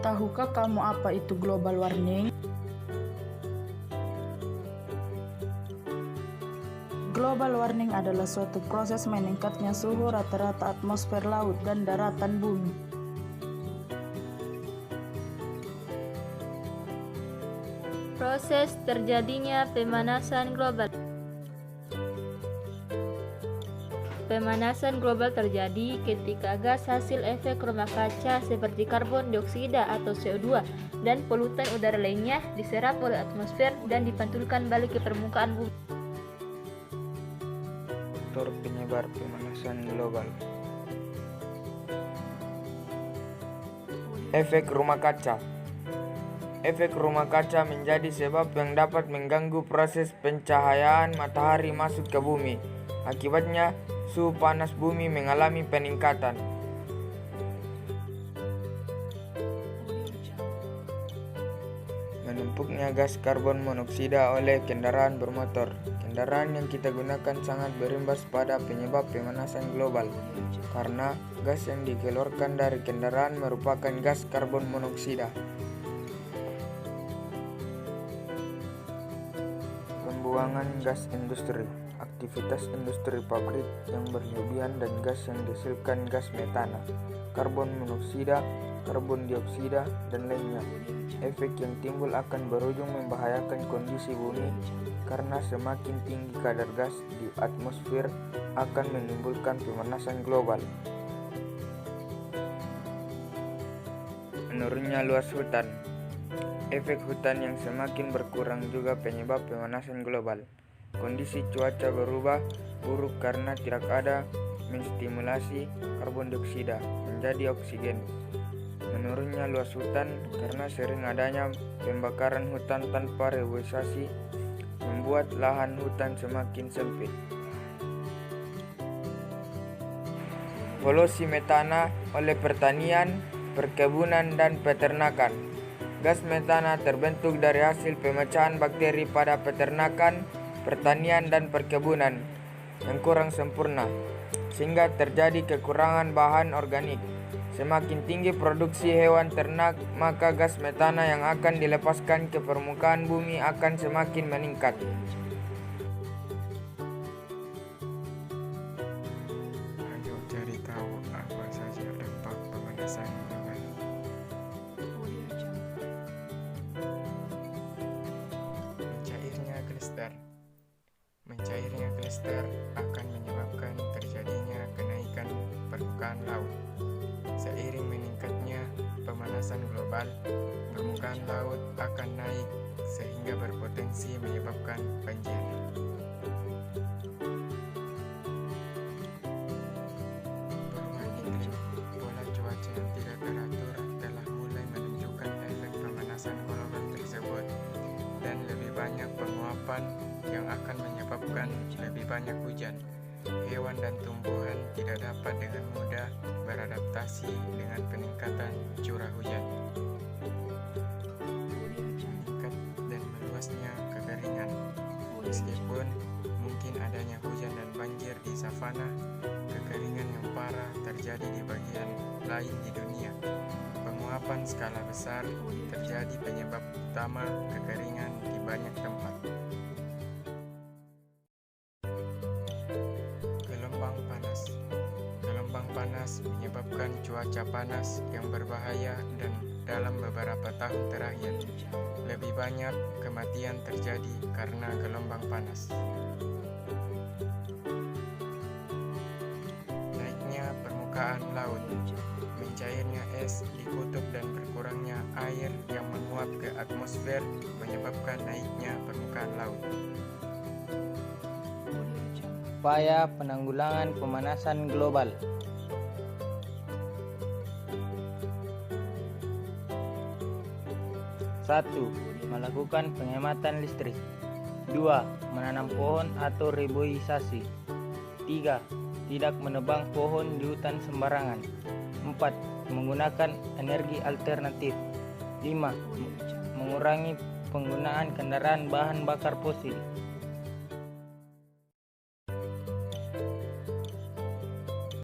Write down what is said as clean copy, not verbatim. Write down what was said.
Tahukah kamu apa itu global warming? Global warming adalah suatu proses meningkatnya suhu rata-rata atmosfer laut dan daratan bumi. Proses terjadinya pemanasan global. Pemanasan global terjadi ketika gas hasil efek rumah kaca seperti karbon dioksida atau CO2 dan polutan udara lainnya diserap oleh atmosfer dan dipantulkan balik ke permukaan bumi. Faktor penyebar pemanasan global. Efek rumah kaca. Efek rumah kaca menjadi sebab yang dapat mengganggu proses pencahayaan matahari masuk ke bumi. Akibatnya, suhu panas bumi mengalami peningkatan. Menumpuknya gas karbon monoksida oleh kendaraan bermotor. Kendaraan yang kita gunakan sangat berimbas pada penyebab pemanasan global, karena gas yang dikeluarkan dari kendaraan merupakan gas karbon monoksida. Pembuangan gas industri. Aktivitas industri pabrik yang berlebihan dan gas yang dihasilkan gas metana, karbon monoksida, karbon dioksida, dan lainnya. Efek yang timbul akan berujung membahayakan kondisi bumi karena semakin tinggi kadar gas di atmosfer akan menimbulkan pemanasan global. Menurunnya luas hutan. Efek hutan yang semakin berkurang juga penyebab pemanasan global. Kondisi cuaca berubah buruk karena tidak ada menstimulasi karbon dioksida menjadi oksigen. Menurunnya luas hutan karena sering adanya pembakaran hutan tanpa reboisasi membuat lahan hutan semakin sempit. Polusi metana oleh pertanian, perkebunan, dan peternakan. Gas metana terbentuk dari hasil pemecahan bakteri pada peternakan, pertanian, dan perkebunan yang kurang sempurna, sehingga terjadi kekurangan bahan organik. Semakin tinggi produksi hewan ternak, maka gas metana yang akan dilepaskan ke permukaan bumi akan semakin meningkat. Ayo cari tahu apa saja dampak pemanasan global. Mencairnya klister akan menyebabkan terjadinya kenaikan permukaan laut. Seiring meningkatnya pemanasan global, permukaan laut akan naik sehingga berpotensi menyebabkan banjir. Perubahan iklim, pola cuaca yang tidak teratur telah mulai menunjukkan efek pemanasan global tersebut, dan lebih banyak penguapan yang akan menyebabkan lebih banyak hujan. Hewan dan tumbuhan tidak dapat dengan mudah beradaptasi dengan peningkatan curah hujan. Meningkat dan meluasnya kekeringan. Meskipun mungkin adanya hujan dan banjir di savana, kekeringan yang parah terjadi di bagian lain di dunia. Penguapan skala besar terjadi penyebab utama kekeringan di banyak tempat. Gelombang panas menyebabkan cuaca panas yang berbahaya, dan dalam beberapa tahun terakhir, lebih banyak kematian terjadi karena gelombang panas. Naiknya permukaan laut, mencairnya es di kutub dan berkurangnya air yang menguap ke atmosfer menyebabkan naiknya permukaan laut. Upaya penanggulangan pemanasan global. 1. Melakukan penghematan listrik. 2. Menanam pohon atau reboisasi. 3. Tidak menebang pohon di hutan sembarangan. 4. Menggunakan energi alternatif. 5. Mengurangi penggunaan kendaraan bahan bakar fosil.